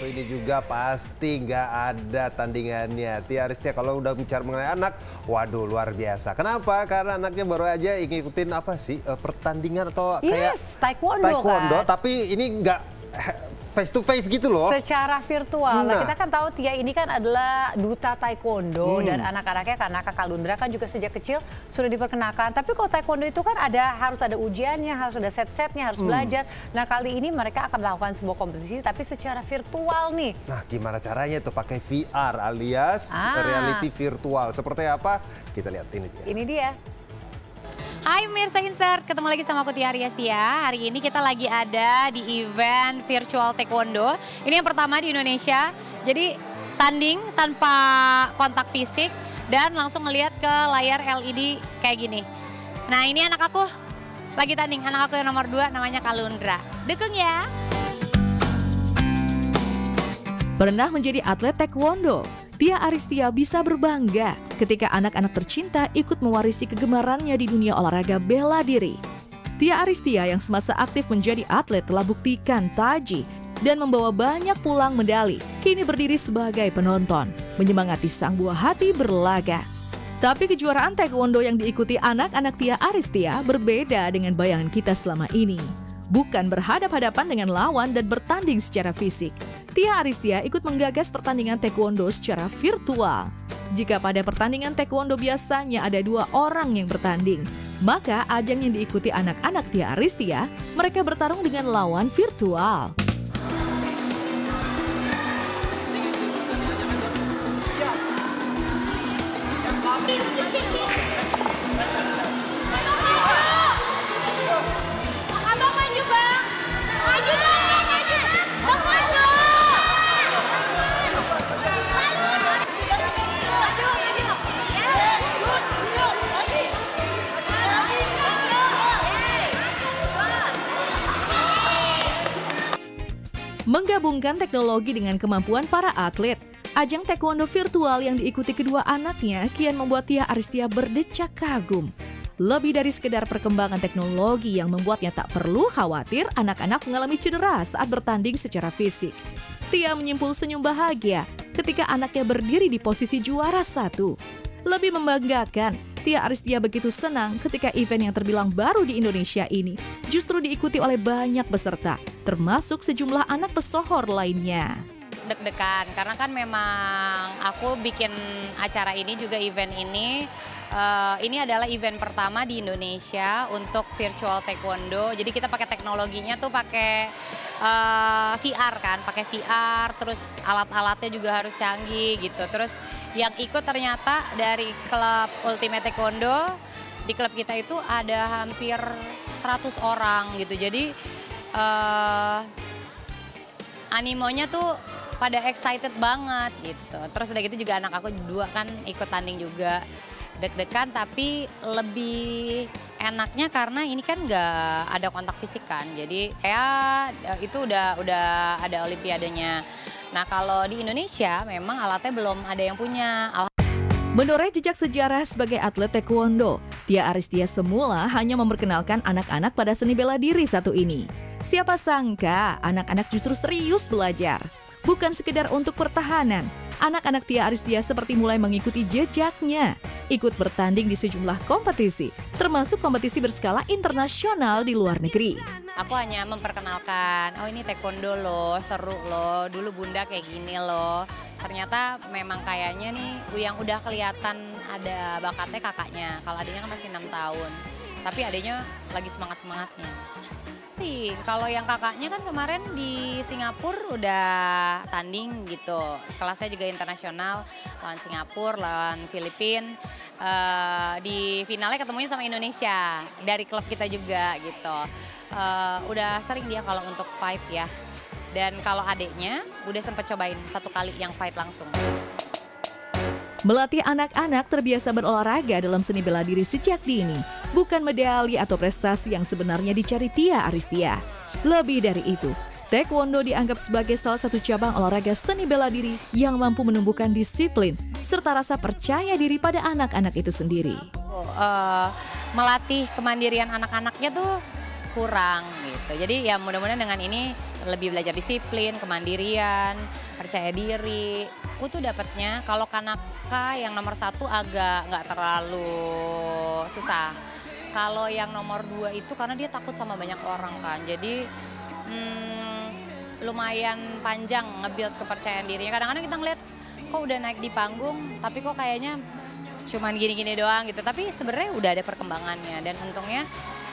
satu ini juga pasti nggak ada tandingannya. Tia Aristia kalau udah bicara mengenai anak, waduh luar biasa. Kenapa? Karena anaknya baru aja ngikutin apa sih pertandingan atau kayak taekwondo kan? Tapi ini nggak face to face gitu loh. Secara virtual. Nah, kita kan tahu Tia ini kan adalah duta taekwondo dan anak-anaknya karena Kakak Lundra kan juga sejak kecil sudah diperkenalkan. Tapi kalau taekwondo itu kan harus ada ujiannya, harus ada set-setnya, harus belajar. Nah, kali ini mereka akan melakukan sebuah kompetisi tapi secara virtual nih. Nah, gimana caranya tuh pakai VR alias reality virtual. Seperti apa? Kita lihat ini dia. Ini dia. Hai Mirsa Insert, ketemu lagi sama aku Tia Aristia. Hari ini kita lagi ada di event virtual taekwondo. Ini yang pertama di Indonesia. Jadi tanding tanpa kontak fisik dan langsung ngelihat ke layar LED kayak gini. Nah ini anak aku lagi tanding, anak aku yang nomor 2 namanya Kak Lundra. Dukung ya. Pernah menjadi atlet taekwondo, Tia Aristia bisa berbangga ketika anak-anak tercinta ikut mewarisi kegemarannya di dunia olahraga bela diri. Tia Aristia yang semasa aktif menjadi atlet telah buktikan taji dan membawa banyak pulang medali, kini berdiri sebagai penonton, menyemangati sang buah hati berlaga. Tapi kejuaraan taekwondo yang diikuti anak-anak Tia Aristia berbeda dengan bayangan kita selama ini. Bukan berhadap-hadapan dengan lawan dan bertanding secara fisik. Tia Aristia ikut menggagas pertandingan taekwondo secara virtual. Jika pada pertandingan taekwondo biasanya ada 2 orang yang bertanding, maka ajang yang diikuti anak-anak Tia Aristia, mereka bertarung dengan lawan virtual. Menggabungkan teknologi dengan kemampuan para atlet, ajang taekwondo virtual yang diikuti kedua anaknya kian membuat Tia Aristia berdecak kagum. Lebih dari sekedar perkembangan teknologi yang membuatnya tak perlu khawatir anak-anak mengalami cedera saat bertanding secara fisik. Tia menyimpul senyum bahagia ketika anaknya berdiri di posisi juara 1. Lebih membanggakan, Tia Aristia begitu senang ketika event yang terbilang baru di Indonesia ini justru diikuti oleh banyak peserta, termasuk sejumlah anak pesohor lainnya. Deg-degan, karena kan memang aku bikin acara ini juga event ini. Ini adalah event pertama di Indonesia untuk virtual taekwondo. Jadi kita pakai teknologinya tuh pakai VR kan, pakai VR, terus alat-alatnya juga harus canggih gitu. Terus yang ikut ternyata dari klub Ultimate Taekwondo, di klub kita itu ada hampir 100 orang gitu. Jadi animonya tuh pada excited banget gitu. Terus udah gitu juga anak aku 2 kan ikut tanding juga. Deg-degan tapi lebih enaknya karena ini kan nggak ada kontak fisik kan. Jadi ya itu udah ada olimpiadenya. Nah kalau di Indonesia memang alatnya belum ada yang punya. Menoreh jejak sejarah sebagai atlet taekwondo, Tia Aristia semula hanya memperkenalkan anak-anak pada seni bela diri satu ini. Siapa sangka anak-anak justru serius belajar. Bukan sekedar untuk pertahanan, anak-anak Tia Aristia seperti mulai mengikuti jejaknya, ikut bertanding di sejumlah kompetisi, termasuk kompetisi berskala internasional di luar negeri. Aku hanya memperkenalkan, oh ini taekwondo loh, seru loh, dulu bunda kayak gini loh. Ternyata memang kayaknya nih yang udah kelihatan ada bakatnya kakaknya, kalau adiknya kan masih 6 tahun. Tapi adiknya lagi semangat-semangatnya. Kalau yang kakaknya kan kemarin di Singapura udah tanding gitu. Kelasnya juga internasional, lawan Singapura, lawan Filipina. Di finalnya ketemunya sama Indonesia, dari klub kita juga gitu. Udah sering dia kalau untuk fight ya. Dan kalau adiknya udah sempat cobain 1 kali yang fight langsung. Melatih anak-anak terbiasa berolahraga dalam seni bela diri sejak dini, bukan medali atau prestasi yang sebenarnya dicari Tia Aristia. Lebih dari itu, taekwondo dianggap sebagai salah satu cabang olahraga seni bela diri yang mampu menumbuhkan disiplin serta rasa percaya diri pada anak-anak itu sendiri. Melatih kemandirian anak-anaknya tuh kurang gitu. Jadi ya mudah-mudahan dengan ini lebih belajar disiplin, kemandirian, percaya diri. Aku tuh dapatnya kalau Kanaka yang nomor 1 agak nggak terlalu susah. Kalau yang nomor 2 itu karena dia takut sama banyak orang kan. Jadi lumayan panjang nge-build kepercayaan dirinya. Kadang-kadang kita ngeliat kok udah naik di panggung tapi kok kayaknya cuman gini-gini doang gitu. Tapi sebenarnya udah ada perkembangannya dan untungnya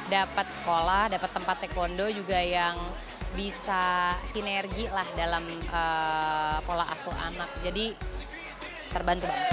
dapat sekolah, dapat tempat taekwondo juga yang bisa sinergi lah dalam pola asuh anak. Jadi terbantu banget.